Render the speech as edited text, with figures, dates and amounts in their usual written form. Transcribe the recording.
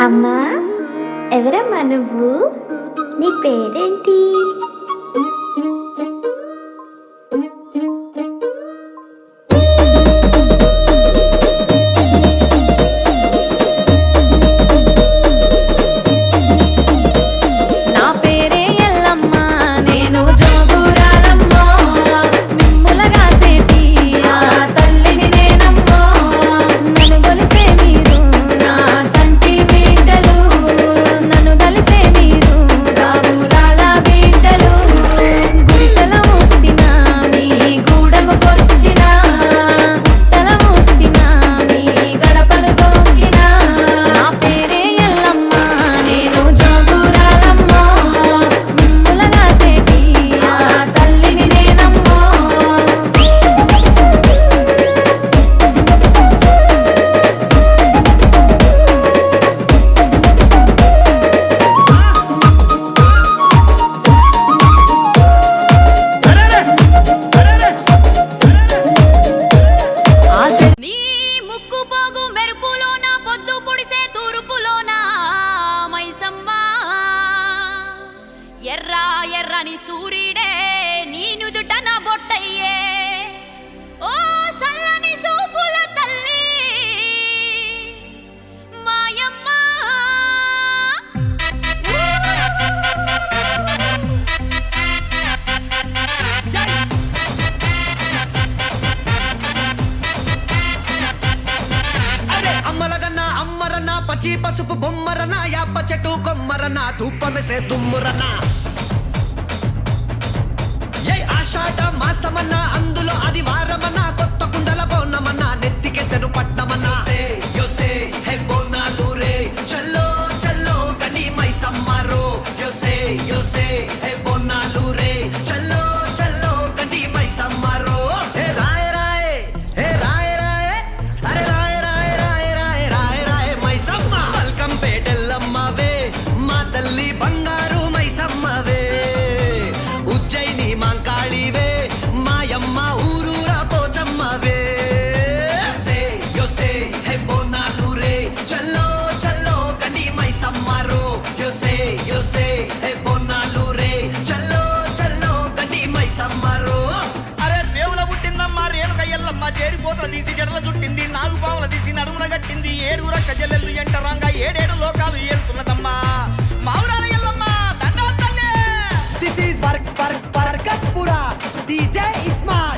అమ్మా, ఎవరమ్మా నువ్వు? నీ పేరేంటి? ఎర్రా ఎర్రని సూర్యుడే నీ నుదుట నా బొట్టయ్యే, ఓ సల్లని సూపుల తల్లి మాయమ్మ. అమ్మలగన్నా అమ్మరన్నా పచ్చి పసుపు బొమ్మరన్నా యాప చెట్టు కొమ్మరన్నా ధూపమెసే దుమ్మురన్నా ఆషాఢ మాసమన్నా అందులో అది వారమన్నా కొత్త కుండల బోనమన్నా నెత్తికెత్తను పట్టమన్నా యోసే హే బోనాలు రే చల్లో చల్లో గని మైసమ్మరో యోసే యోసే హే బోనాలు రే చల్లో చల్లో గని మైసమ్మరో హే రాయ రాయ హే రాయ రాయ అరే రాయ రాయ రాయ రాయ రాయ రాయ మైసమ్మ వెల్కమ్ పేటెల్లమ్మవే మా తల్లి బంగారు మైసమ్మవే ఉజ్జయిని మాంకాళివే మాయమ్మ ఊరూరా పోచమ్మవే యోసే హే బోనాలు రే చల్లో చల్లో గని మైసమ్మరో యోసే యోసే హే బోనాలు రే చల్లో చల్లో గని మైసమ్మరో. అరే దేవుల పుట్టిందమ్మా రేణుక ఎల్లమ్మ, చేరిపోతల తీసి జడల చుట్టింది, నాలుగు పావుల తీసి నడుమున గట్టింది, ఏడుగుర కజలెల్లు ఎంటరాంగా ఏడేడు లోకాలు ఏలుతున్నదమ్మా మావురాల ఎల్లమ్మ దండాలు తల్లి. This is Varkapura. DJ Ismail.